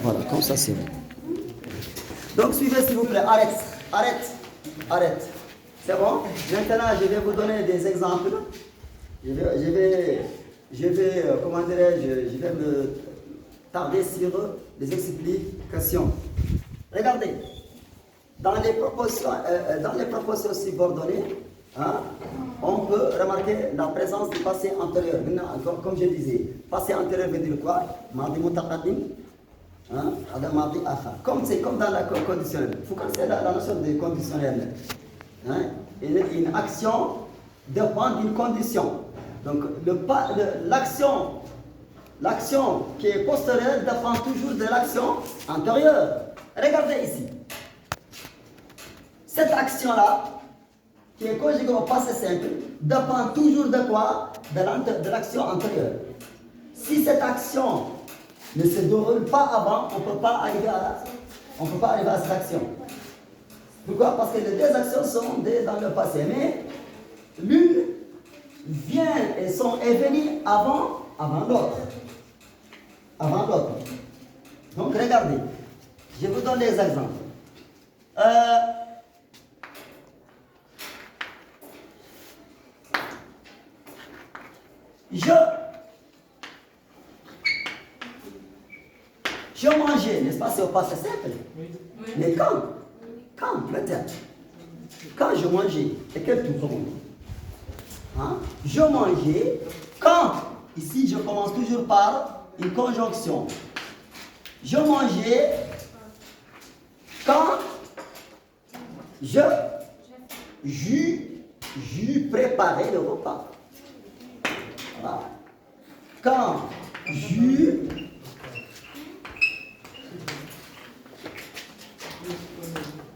Voilà, comme ça c'est bon. Donc suivez s'il vous plaît, arrête. C'est bon? Maintenant je vais vous donner des exemples. Je vais comment dirais-je, je vais me tarder sur des explications. Regardez, dans les propositions subordonnées, hein, on peut remarquer la présence du passé antérieur. Maintenant, comme je disais, passé antérieur veut dire quoi? Madi mutaqaddim, hein, madi akhar. Comme c'est comme dans la conditionnelle. Vous connaissez la notion de conditionnel. Hein? Une action dépend d'une condition. Donc l'action qui est postérieure dépend toujours de l'action antérieure. Regardez ici. Cette action-là, qui est conjuguée au passé simple, dépend toujours de quoi? De l'action antérieure. Si cette action ne se déroule pas avant, on ne peut pas arriver à cette action. Pourquoi? Parce que les deux actions sont dans le passé, mais l'une vient est venue avant l'autre. Avant l'autre. Donc regardez, je vous donne des exemples. Je mangeais, n'est-ce pas? C'est au passé simple. Oui. Mais quand peut-être, quand je mangeais, et quel tout pour moi? Hein? Je mangeais, quand, ici je commence toujours par une conjonction. Je mangeais, quand j'eus préparé le repas. Voilà. Quand j'eus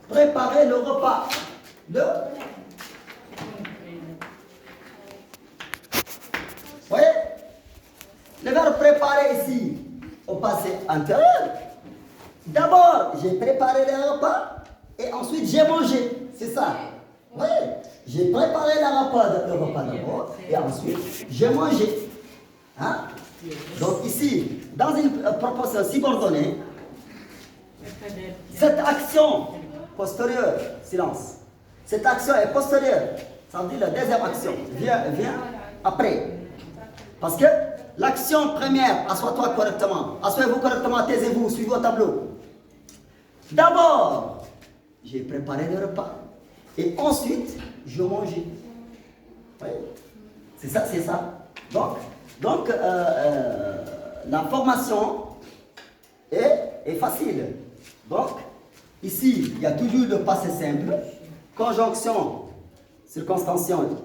préparé le repas. Vous voyez? Le verbe préparer ici, au passé antérieur. D'abord, j'ai préparé le repas et ensuite j'ai mangé. C'est ça. Vous voyez? J'ai préparé le repas d'abord et ensuite j'ai mangé. Hein? Donc ici, dans une proposition subordonnée, cette action postérieure, silence. Cette action est postérieure. Ça veut dire la deuxième action vient après. Parce que l'action première, assois-toi correctement. Asseyez-vous correctement, taisez-vous, suivez au tableau. D'abord, j'ai préparé le repas. Et ensuite, je mangeais. Oui. C'est ça. Donc la formation est facile. Donc, ici, il y a toujours le passé simple, conjonction, circonstantielle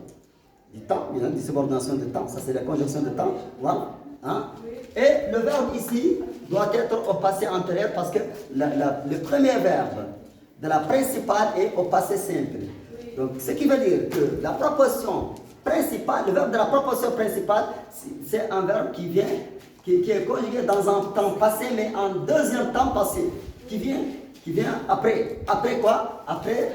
du temps, il y a une subordination de temps, ça c'est la conjonction de temps, voilà. Hein? Et le verbe ici doit être au passé antérieur parce que le premier verbe de la principale est au passé simple. Donc, ce qui veut dire que la proposition principale, le verbe de la proposition principale, c'est un verbe qui est conjugué dans un temps passé, mais en deuxième temps passé, qui vient après. Après quoi? Après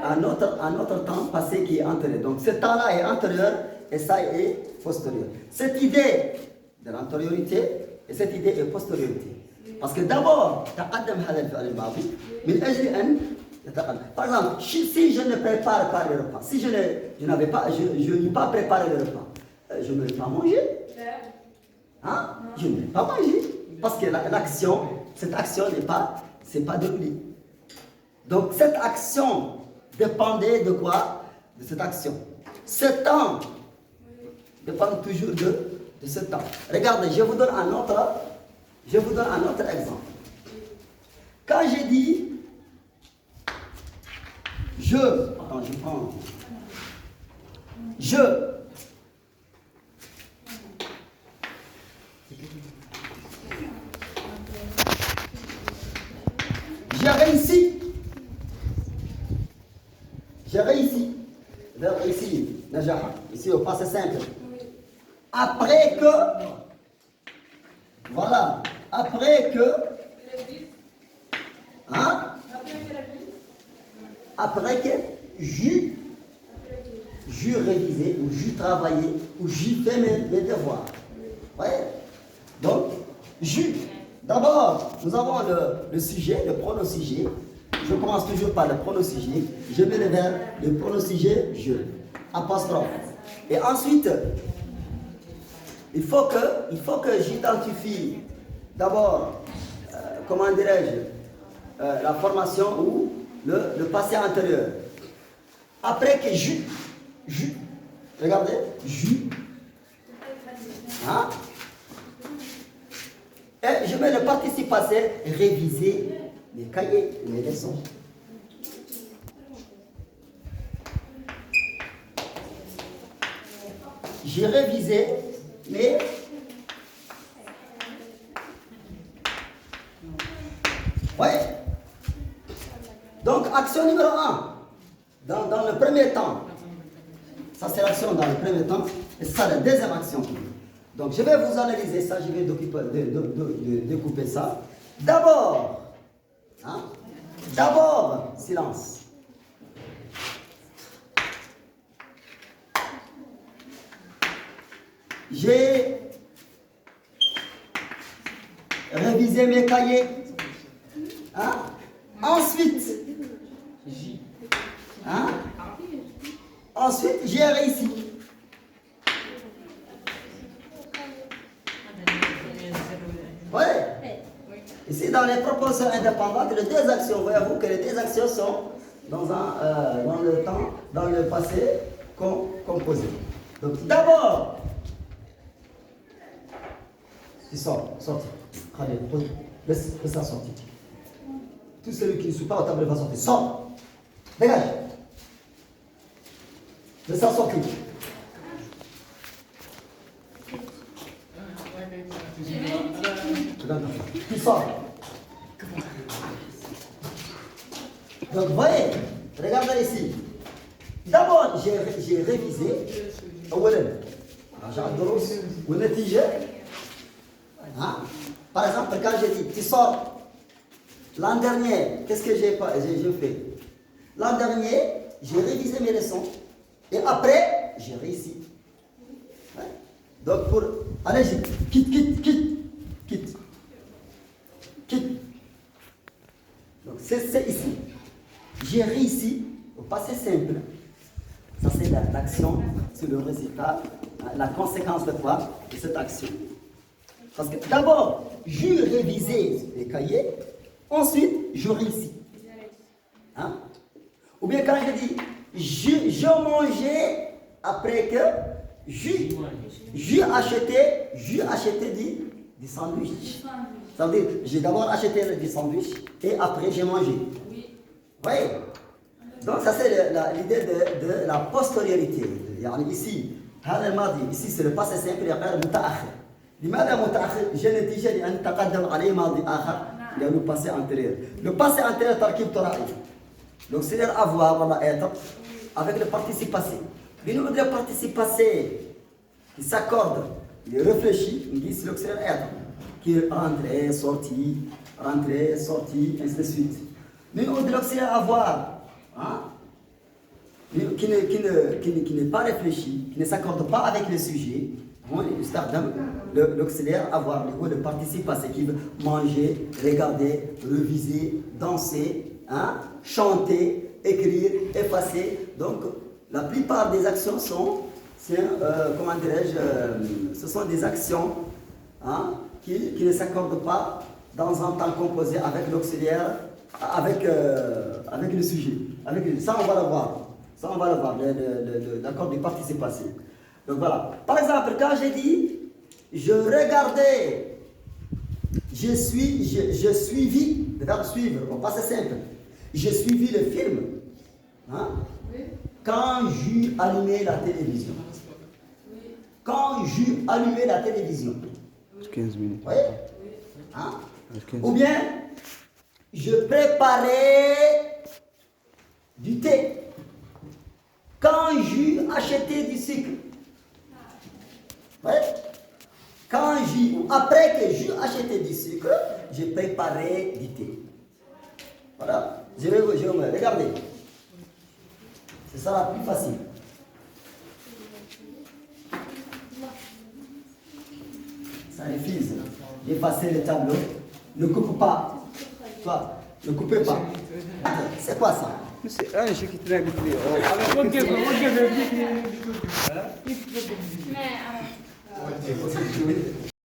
un autre temps passé qui est antérieur. Donc ce temps-là est antérieur et ça est postérieur. Cette idée de l'antériorité et cette idée est postériorité. Parce que d'abord, par exemple, si je ne prépare pas le repas, si je n'ai pas préparé le repas, je ne vais pas manger. Hein? Je ne vais pas manger. Parce que cette action c'est pas déroulé. Donc cette action dépendait de quoi? De cette action. Ce temps dépend toujours de ce temps. Regardez, je vous donne un autre exemple. Quand j'ai dit je j'ai réussi. Verbe ici, najaha. Ici au passé simple. Après que, voilà, après que, hein? Après que j'eus révisé, ou j'eus travaillé, ou j'eus fait mes devoirs. Ouais. Donc, j'eus. d'abord, nous avons le sujet, le pronom-sujet. Je commence toujours par le pronom-sujet. Je mets le verbe, le pronom-sujet, je. Apostrophe. Et ensuite, il faut que j'identifie d'abord, comment dirais-je, la formation ou le passé antérieur. Après que je, regardez, je. Hein? Et je mets le participe passé, réviser mes cahiers, mes leçons. J'ai révisé mes... Oui. Donc, action numéro 1. Dans le premier temps. Ça, c'est l'action dans le premier temps. Et ça, la deuxième action. Donc, je vais vous analyser ça. Je vais découper ça. D'abord, hein, d'abord, silence. J'ai révisé mes cahiers. Hein? Ensuite, hein? Ensuite, j'ai réussi. Oui. Ici, dans les propositions indépendantes, les deux actions, voyez-vous que les deux actions sont dans le temps, dans le passé composé. Donc, d'abord, il sort, sorti. Allez, laisse ça sortir. Tout celui qui ne suit pas au table va sortir. Sors. Dégage. Laisse ça sortir. Tu sors. Donc, vous voyez, regardez ici. D'abord, j'ai révisé. Hein? Par exemple, quand j'ai dit, tu sors. L'an dernier, qu'est-ce que j'ai fait? L'an dernier, j'ai révisé mes leçons. Et après, j'ai réussi. Ouais. Donc, allez, quitte. Donc, c'est ici. J'ai réussi au passé simple. Ça, c'est l'action, c'est le résultat, la conséquence de quoi? De cette action. Parce que d'abord, j'ai révisé les cahiers, ensuite, je réussis. Hein? Ou bien quand je dis, je mangeais après que j'ai acheté du sandwich. Ça veut dire, j'ai d'abord acheté du sandwich et après j'ai mangé. Oui. Oui. Donc ça c'est l'idée de la postériorité. Ici c'est le passé simple, il y a le mutaakhir. لماذا متأخر؟ جاء نتيجة لأن تقدم عليه ماضي آخر لأنه passé antérieur. Le passé antérieur تركيب ثنائي. Donc c'est avoir ou être avec le participe passé. Le participe passé qui s'accorde, il réfléchit, il dit c'est l'auxiliaire être qui est rentré, sorti, ainsi de suite. Mais on dit l'auxiliaire avoir, hein, qui n'est pas réfléchi, qui ne s'accorde pas avec le sujet. L'auxiliaire avoir, le participe passé qui veut manger, regarder, reviser, danser, hein, chanter, écrire, effacer. Donc la plupart des actions sont, comment dirais-je, ce sont des actions, hein, qui ne s'accordent pas dans un temps composé avec l'auxiliaire, avec le sujet. Ça on va le voir. L'accord du participe passé. Donc voilà. Par exemple, quand j'ai dit, je regardais, je suivis, le verbe suivre, on passe simple. J'ai suivi le film. Hein? Oui. Quand j'ai allumé la télévision. Oui. 15 minutes. Oui. Hein? Ou bien, je préparais du thé. Quand j'ai acheté du sucre. Oui. Après que j'ai acheté du sucre, j'ai préparé du thé. Voilà. Je vais regardez. C'est ça la plus facile. Ça refuse. J'ai passé le tableau. Ne coupe pas. Toi, ne coupez pas. C'est quoi ça? أنا شكيت لها قلت لي وقف